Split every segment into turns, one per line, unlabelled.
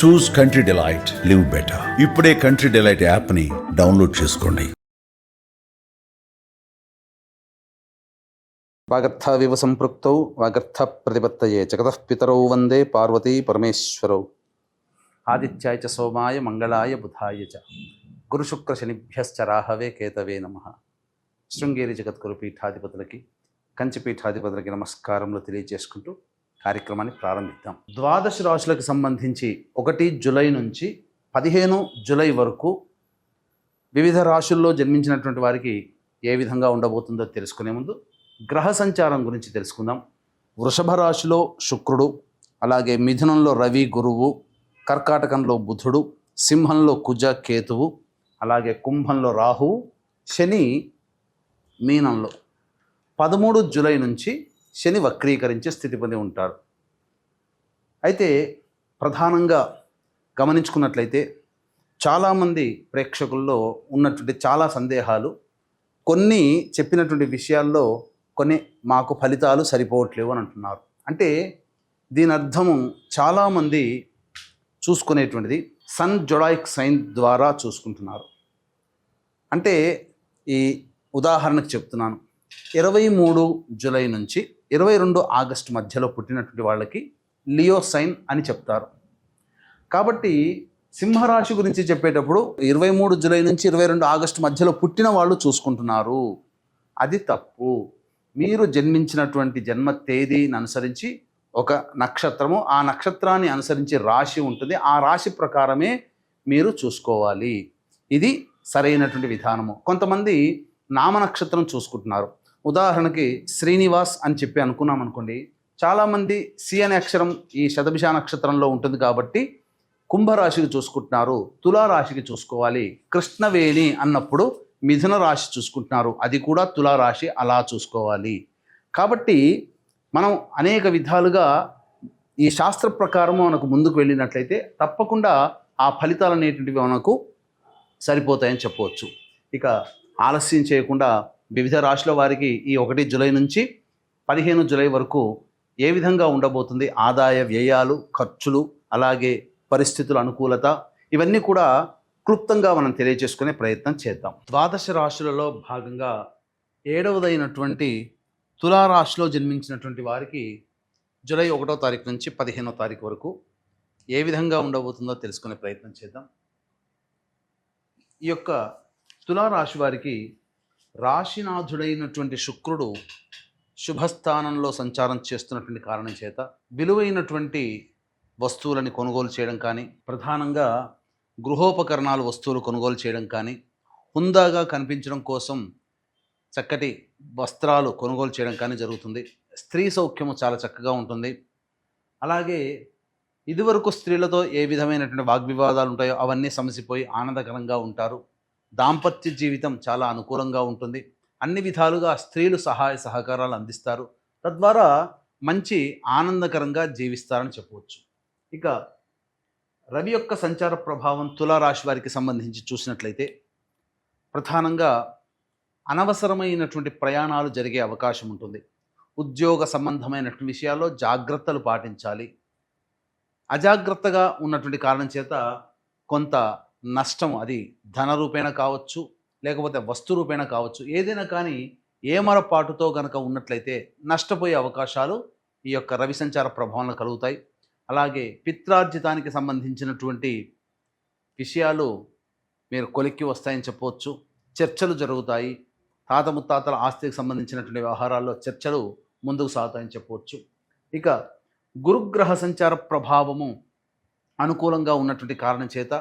చూస్ country delight, live better. ఇప్పుడే country delight app ని download చేసుకోండి.
వాగర్థవివ సంపృక్తౌ వాగర్థ ప్రతిపత్తయే జగతః పితరౌ వందే పార్వతీ పరమేశ్వరౌ. ఆదిత్యాయ చ సోమాయ మంగళాయ బుధాయ చ గురుశుక్ర శనిభ్యశ్చ రాహవే కేతవే నమః. శృంగేరి జగద్గురు పీఠాధిపతులకి, కంచి పీఠాధిపతులకి నమస్కారములు తెలియజేసుకుంటూ కార్యక్రమాన్ని ప్రారంభిద్దాం. ద్వాదశ రాశులకు సంబంధించి 1 జూలై నుంచి 15 జూలై వరకు వివిధ రాశుల్లో జన్మించినటువంటి వారికి ఏ విధంగా ఉండబోతుందో తెలుసుకునే ముందు గ్రహ సంచారం గురించి తెలుసుకుందాం. వృషభ రాశిలో శుక్రుడు, అలాగే మిథునంలో రవి గురువు, కర్కాటకంలో బుధుడు, సింహంలో కుజ కేతువు, అలాగే కుంభంలో రాహువు, శని మీనంలో 13 జూలై నుంచి శని వక్రీకరించే స్థితి పొంది ఉంటారు. అయితే ప్రధానంగా గమనించుకున్నట్లయితే చాలామంది ప్రేక్షకుల్లో ఉన్నటువంటి చాలా సందేహాలు, కొన్ని చెప్పినటువంటి విషయాల్లో కొన్ని మాకు ఫలితాలు సరిపోవట్లేవు అని అంటున్నారు. అంటే దీని అర్థము చాలామంది చూసుకునేటువంటిది సన్ జొడాయిక్ సైన్ ద్వారా చూసుకుంటున్నారు. అంటే ఈ ఉదాహరణకు చెప్తున్నాను, 23 జూలై నుంచి 22 ఆగస్టు మధ్యలో పుట్టినటువంటి వాళ్ళకి లియో సైన్ అని చెప్తారు. కాబట్టి సింహరాశి గురించి చెప్పేటప్పుడు 23 జూలై నుంచి 22 ఆగస్టు మధ్యలో పుట్టిన వాళ్ళు చూసుకుంటున్నారు. అది తప్పు. మీరు జన్మించినటువంటి జన్మ తేదీని అనుసరించి ఒక నక్షత్రము, ఆ నక్షత్రాన్ని అనుసరించి రాశి ఉంటుంది, ఆ రాశి ప్రకారమే మీరు చూసుకోవాలి. ఇది సరైనటువంటి విధానము. కొంతమంది నామ నక్షత్రం చూసుకుంటున్నారు. ఉదాహరణకి శ్రీనివాస్ అని చెప్పి అనుకున్నాం అనుకోండి, చాలామంది సి అనే అక్షరం ఈ శతభిష నక్షత్రంలో ఉంటుంది కాబట్టి కుంభరాశికి చూసుకుంటున్నారు, తులారాశికి చూసుకోవాలి. కృష్ణవేణి అన్నప్పుడు మిథున రాశి చూసుకుంటున్నారు, అది కూడా తులారాశి, అలా చూసుకోవాలి. కాబట్టి మనం అనేక విధాలుగా ఈ శాస్త్ర ప్రకారము మనకు ముందుకు వెళ్ళినట్లయితే తప్పకుండా ఆ ఫలితాలు అనేటువంటివి మనకు సరిపోతాయని చెప్పవచ్చు. ఇక ఆలస్యం చేయకుండా వివిధ రాశుల వారికి ఈ 1 జూలై నుంచి 15 జూలై వరకు ఏ విధంగా ఉండబోతుంది, ఆదాయ వ్యయాలు, ఖర్చులు, అలాగే పరిస్థితుల అనుకూలత, ఇవన్నీ కూడా క్లుప్తంగా మనం తెలియజేసుకునే ప్రయత్నం చేద్దాం. ద్వాదశ రాశులలో భాగంగా 7వదైనటువంటి తులారాశిలో జన్మించినటువంటి వారికి జూలై 1వ తారీఖు నుంచి 15వ తారీఖు వరకు ఏ విధంగా ఉండబోతుందో తెలుసుకునే ప్రయత్నం చేద్దాం. ఈ యొక్క తులారాశి వారికి రాశినాథుడైనటువంటి శుక్రుడు శుభస్థానంలో సంచారం చేస్తున్నటువంటి కారణం చేత విలువైనటువంటి వస్తువులని కొనుగోలు చేయడం కానీ, ప్రధానంగా గృహోపకరణాలు వస్తువులు కొనుగోలు చేయడం కానీ, హుందాగా కనిపించడం కోసం చక్కటి వస్త్రాలు కొనుగోలు చేయడం కానీ జరుగుతుంది. స్త్రీ సౌఖ్యము చాలా చక్కగా ఉంటుంది. అలాగే ఇదివరకు స్త్రీలతో ఏ విధమైనటువంటి వాగ్వివాదాలు ఉంటాయో అవన్నీ సమసిపోయి ఆనందకరంగా ఉంటారు. దాంపత్య జీవితం చాలా అనుకూలంగా ఉంటుంది. అన్ని విధాలుగా స్త్రీలు సహాయ సహకారాలు అందిస్తారు, తద్వారా మంచి ఆనందకరంగా జీవిస్తారని చెప్పవచ్చు. ఇక రవి యొక్క సంచార ప్రభావం తులారాశి వారికి సంబంధించి చూసినట్లయితే ప్రధానంగా అనవసరమైనటువంటి ప్రయాణాలు జరిగే అవకాశం ఉంటుంది. ఉద్యోగ సంబంధమైనటువంటి విషయాల్లో జాగ్రత్తలు పాటించాలి. అజాగ్రత్తగా ఉన్నటువంటి కారణం చేత కొంత నష్టం, అది ధన రూపేణ కావచ్చు, లేకపోతే వస్తు రూపేణ కావచ్చు, ఏదైనా కానీ ఏమరపాటుతో గనక ఉన్నట్లయితే నష్టపోయే అవకాశాలు ఈ యొక్క రవి సంచార ప్రభావంలో కలుగుతాయి. అలాగే పిత్రార్జితానికి సంబంధించినటువంటి విషయాలు మీరు కొలిక్కి వస్తాయని చెప్పవచ్చు. చర్చలు జరుగుతాయి. తాత ముత్తాతల ఆస్తికి సంబంధించినటువంటి వ్యవహారాల్లో చర్చలు ముందుకు సాగుతాయని చెప్పవచ్చు. ఇక గురుగ్రహ సంచార ప్రభావము అనుకూలంగా ఉన్నటువంటి కారణం చేత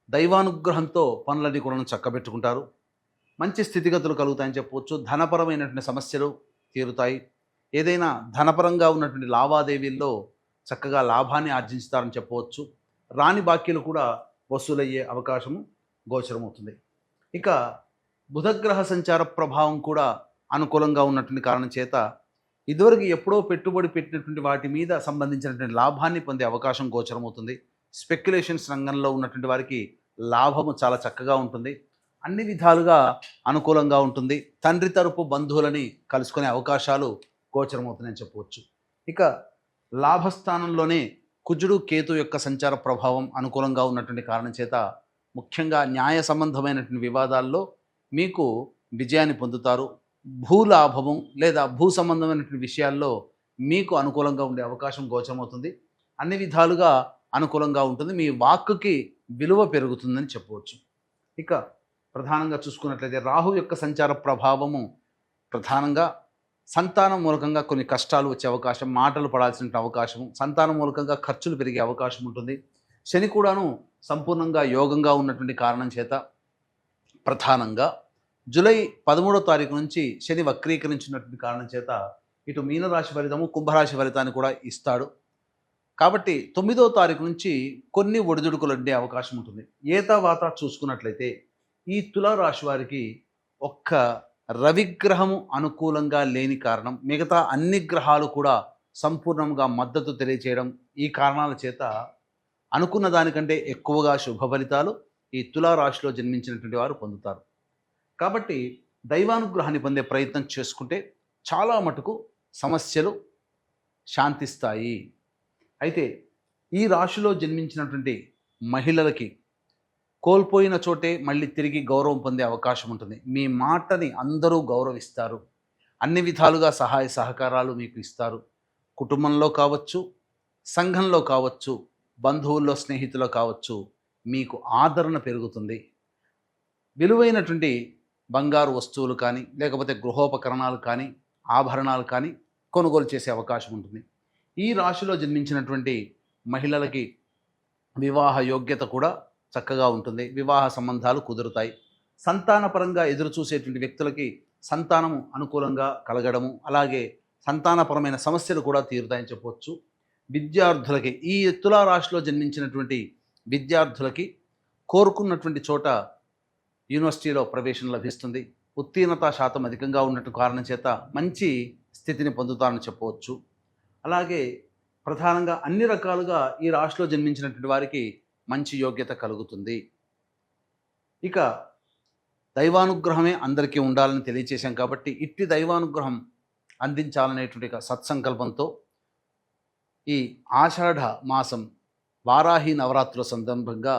దైవానుగ్రహంతో పనులన్నీ కూడా చక్కబెట్టుకుంటారు. మంచి స్థితిగతులు కలుగుతాయని చెప్పవచ్చు. ధనపరమైనటువంటి సమస్యలు తీరుతాయి. ఏదైనా ధనపరంగా ఉన్నటువంటి లావాదేవీల్లో చక్కగా లాభాన్ని ఆర్జించుతారని చెప్పవచ్చు. రాని బాకీలు కూడా వసూలయ్యే అవకాశము గోచరమవుతుంది. ఇక బుధగ్రహ సంచార ప్రభావం కూడా అనుకూలంగా ఉన్నటువంటి కారణం చేత ఇదివరకు ఎప్పుడో పెట్టుబడి పెట్టినటువంటి వాటి మీద సంబంధించినటువంటి లాభాన్ని పొందే అవకాశం గోచరమవుతుంది. స్పెక్యులేషన్స్ రంగంలో ఉన్నటువంటి వారికి లాభము చాలా చక్కగా ఉంటుంది. అన్ని విధాలుగా అనుకూలంగా ఉంటుంది. తండ్రి తరపు బంధువులని కలుసుకునే అవకాశాలు గోచరమవుతున్నాయని చెప్పవచ్చు. ఇక లాభస్థానంలోనే కుజుడు కేతు యొక్క సంచార ప్రభావం అనుకూలంగా ఉన్నటువంటి కారణం చేత ముఖ్యంగా న్యాయ సంబంధమైనటువంటి వివాదాల్లో మీకు విజయాన్ని పొందుతారు. భూలాభము లేదా భూ సంబంధమైనటువంటి విషయాల్లో మీకు అనుకూలంగా ఉండే అవకాశం గోచరమవుతుంది. అన్ని విధాలుగా అనుకూలంగా ఉంటుంది. మీ వాక్కుకి విలువ పెరుగుతుందని చెప్పవచ్చు. ఇక ప్రధానంగా చూసుకున్నట్లయితే రాహు యొక్క సంచార ప్రభావము ప్రధానంగా సంతానం మూలకంగా కొన్ని కష్టాలు వచ్చే అవకాశం, మాటలు పడాల్సిన అవకాశం, సంతానం మూలకంగా ఖర్చులు పెరిగే అవకాశం ఉంటుంది. శని కూడాను సంపూర్ణంగా యోగంగా ఉన్నటువంటి కారణం చేత ప్రధానంగా జూలై 13వ తారీఖు నుంచి శని వక్రీకరించినటువంటి కారణం చేత ఇటు మీనరాశి ఫలితము, కుంభరాశి ఫలితాన్ని కూడా ఇస్తాడు. కాబట్టి 9వ తారీఖు నుంచి కొన్ని ఒడిదుడుకులు ఉండే అవకాశం ఉంటుంది. ఏతావాత చూసుకున్నట్లయితే ఈ తులారాశి వారికి ఒక్క రవిగ్రహము అనుకూలంగా లేని కారణం, మిగతా అన్ని గ్రహాలు కూడా సంపూర్ణంగా మద్దతు తెలియచేయడం, ఈ కారణాల చేత అనుకున్న దానికంటే ఎక్కువగా శుభ ఫలితాలు ఈ తులారాశిలో జన్మించినటువంటి వారు పొందుతారు. కాబట్టి దైవానుగ్రహాన్ని పొందే ప్రయత్నం చేసుకుంటే చాలా మటుకు సమస్యలు శాంతిస్తాయి. అయితే ఈ రాశిలో జన్మించినటువంటి మహిళలకి కోల్పోయిన చోటే మళ్ళీ తిరిగి గౌరవం పొందే అవకాశం ఉంటుంది. మీ మాటని అందరూ గౌరవిస్తారు. అన్ని విధాలుగా సహాయ సహకారాలు మీకు ఇస్తారు. కుటుంబంలో కావచ్చు, సంఘంలో కావచ్చు, బంధువుల్లో స్నేహితుల్లో కావచ్చు, మీకు ఆదరణ పెరుగుతుంది. విలువైనటువంటి బంగారు వస్తువులు కానీ, లేకపోతే గృహోపకరణాలు కానీ, ఆభరణాలు కానీ కొనుగోలు చేసే అవకాశం ఉంటుంది. ఈ రాశిలో జన్మించినటువంటి మహిళలకి వివాహ యోగ్యత కూడా చక్కగా ఉంటుంది. వివాహ సంబంధాలు కుదురుతాయి. సంతానపరంగా ఎదురు చూసేటువంటి వ్యక్తులకి సంతానము అనుకూలంగా కలగడము, అలాగే సంతానపరమైన సమస్యలు కూడా తీరుతాయని చెప్పవచ్చు. విద్యార్థులకి, ఈ తులారాశిలో జన్మించినటువంటి విద్యార్థులకి కోరుకున్నటువంటి చోట యూనివర్సిటీలో ప్రవేశం లభిస్తుంది. ఉత్తీర్ణత శాతం అధికంగా ఉన్నట్టు కారణం చేత మంచి స్థితిని పొందుతారని చెప్పవచ్చు. అలాగే ప్రధానంగా అన్ని రకాలుగా ఈ రాశిలో జన్మించినటువంటి వారికి మంచి యోగ్యత కలుగుతుంది. ఇక దైవానుగ్రహమే అందరికీ ఉండాలని తెలియచేశాం కాబట్టి ఇట్టి దైవానుగ్రహం అందించాలనేటువంటి సత్సంకల్పంతో ఈ ఆషాఢ మాసం వారాహి నవరాత్రుల సందర్భంగా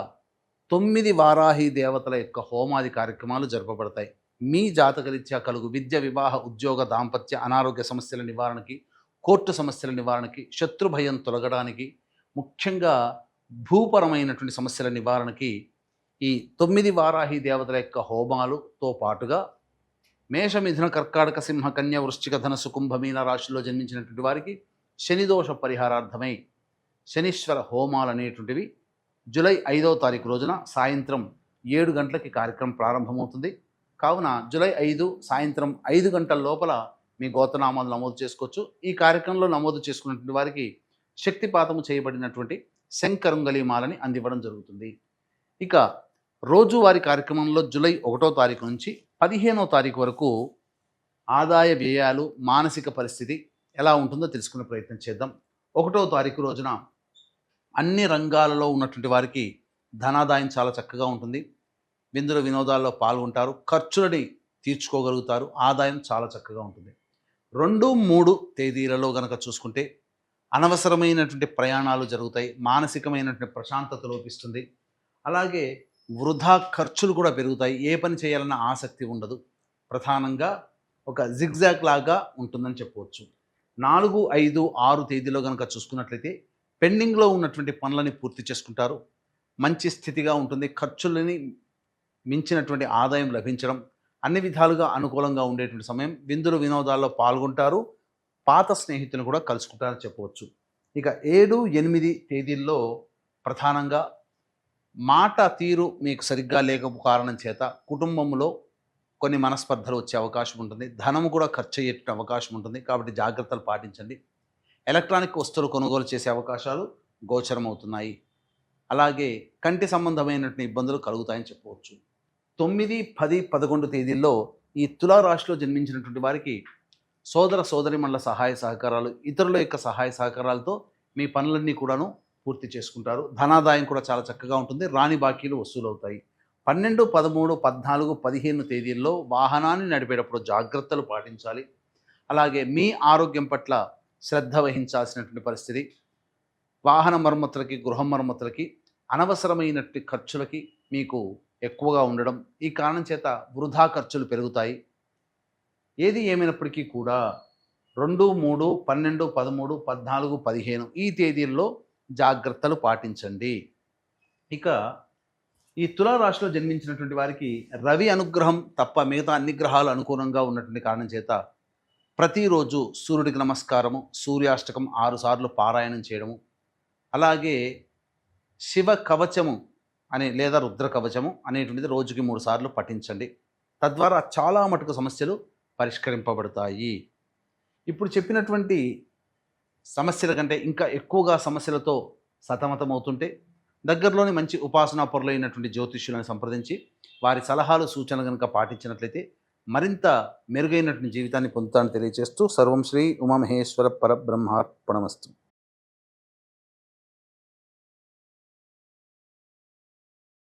9 వారాహి దేవతల యొక్క హోమాది కార్యక్రమాలు జరపబడతాయి. మీ జాతకరీత్యా కలుగు విద్య, వివాహ, ఉద్యోగ, దాంపత్య, అనారోగ్య సమస్యల నివారణకి, కోర్టు సమస్యల నివారణకి, శత్రుభయం తొలగడానికి, ముఖ్యంగా భూపరమైనటువంటి సమస్యల నివారణకి ఈ 9 వారాహి దేవతల యొక్క హోమాలతో పాటుగా మేష, మిథున, కర్కాటక, సింహ, కన్య, వృశ్చిక, ధనస్సు, కుంభ, మీన రాశుల్లో జన్మించినటువంటి వారికి శనిదోష పరిహారార్థమై శనీశ్వర హోమాలు అనేటువంటివి జూలై 5వ తారీఖు రోజున సాయంత్రం 7 గంటలకి కార్యక్రమం ప్రారంభమవుతుంది. కావున జూలై 5 సాయంత్రం 5 గంటల లోపల మీ గోత్రనామాలు నమోదు చేసుకోవచ్చు. ఈ కార్యక్రమంలో నమోదు చేసుకున్నటువంటి వారికి శక్తిపాతము చేయబడినటువంటి శంకరుంగలి మాలని అందివ్వడం జరుగుతుంది. ఇక రోజువారీ కార్యక్రమంలో జూలై 1వ తారీఖు నుంచి 15వ తారీఖు వరకు ఆదాయ వ్యయాలు, మానసిక పరిస్థితి ఎలా ఉంటుందో తెలుసుకునే ప్రయత్నం చేద్దాం. 1వ తారీఖు రోజున అన్ని రంగాలలో ఉన్నటువంటి వారికి ధనాదాయం చాలా చక్కగా ఉంటుంది. విందుల వినోదాల్లో పాల్గొంటారు. ఖర్చులని తీర్చుకోగలుగుతారు. ఆదాయం చాలా చక్కగా ఉంటుంది. 2, 3 తేదీలలో గనక చూసుకుంటే అనవసరమైనటువంటి ప్రయాణాలు జరుగుతాయి. మానసికమైనటువంటి ప్రశాంతత లోపిస్తుంది. అలాగే వృధా ఖర్చులు కూడా పెరుగుతాయి. ఏ పని చేయాలన్న ఆసక్తి ఉండదు. ప్రధానంగా ఒక జిగ్జాగ్ లాగా ఉంటుందని చెప్పవచ్చు. 4, 5, 6 తేదీలో కనుక చూసుకున్నట్లయితే పెండింగ్లో ఉన్నటువంటి పనులని పూర్తి చేసుకుంటారు. మంచి స్థితిగా ఉంటుంది. ఖర్చులని మించినటువంటి ఆదాయం లభించడం, అన్ని విధాలుగా అనుకూలంగా ఉండేటువంటి సమయం. విందులు వినోదాల్లో పాల్గొంటారు. పాత స్నేహితులను కూడా కలుసుకుంటారని చెప్పవచ్చు. ఇక 7, 8 తేదీల్లో ప్రధానంగా మాట తీరు మీకు సరిగ్గా లేక కారణం చేత కుటుంబంలో కొన్ని మనస్పర్ధలు వచ్చే అవకాశం ఉంటుంది. ధనము కూడా ఖర్చు అయ్యే అవకాశం ఉంటుంది. కాబట్టి జాగ్రత్తలు పాటించండి. ఎలక్ట్రానిక్ వస్తువులు కొనుగోలు చేసే అవకాశాలు గోచరమవుతున్నాయి. అలాగే కంటి సంబంధమైనటువంటి ఇబ్బందులు కలుగుతాయని చెప్పవచ్చు. 9, 10, 11 తేదీల్లో ఈ తులారాశిలో జన్మించినటువంటి వారికి సోదర సోదరిమణుల సహాయ సహకారాలు, ఇతరుల యొక్క సహాయ సహకారాలతో మీ పనులన్నీ కూడాను పూర్తి చేసుకుంటారు. ధనాదాయం కూడా చాలా చక్కగా ఉంటుంది. రాని బాకీలు వసూలవుతాయి. 12, 13, 14, 15 తేదీల్లో వాహనాన్ని నడిపేటప్పుడు జాగ్రత్తలు పాటించాలి. అలాగే మీ ఆరోగ్యం పట్ల శ్రద్ధ వహించాల్సినటువంటి పరిస్థితి. వాహన మరమ్మతులకి, గృహ మరమ్మతులకి, అనవసరమైనట్టి ఖర్చులకి మీకు ఎక్కువగా ఉండడం, ఈ కారణం చేత వృధా ఖర్చులు పెరుగుతాయి. ఏది ఏమైనప్పటికీ కూడా 2, 3, 12, 13, 14, 15 ఈ తేదీల్లో జాగ్రత్తలు పాటించండి. ఇక ఈ తులారాశిలో జన్మించినటువంటి వారికి రవి అనుగ్రహం తప్ప మిగతా అన్ని గ్రహాలు అనుకూలంగా ఉన్నటువంటి కారణం చేత ప్రతిరోజు సూర్యుడికి నమస్కారము, సూర్యాష్టకం 6 సార్లు పారాయణం చేయడము, అలాగే శివ కవచము లేదా రుద్ర కవచము అనేటువంటిది రోజుకి 3 సార్లు పఠించండి. తద్వారా చాలా మటుకు సమస్యలు పరిష్కరింపబడతాయి. ఇప్పుడు చెప్పినటువంటి సమస్యల కంటే ఇంకా ఎక్కువగా సమస్యలతో సతమతమవుతుంటే దగ్గరలోని మంచి ఉపాసనా పరులైనటువంటి జ్యోతిష్యులను సంప్రదించి వారి సలహాలు, సూచనలు కనుక పాటించినట్లయితే మరింత మెరుగైనటువంటి జీవితాన్ని పొందుతానని తెలియజేస్తూ సర్వం శ్రీ ఉమామహేశ్వర పరబ్రహ్మార్పణమస్తు.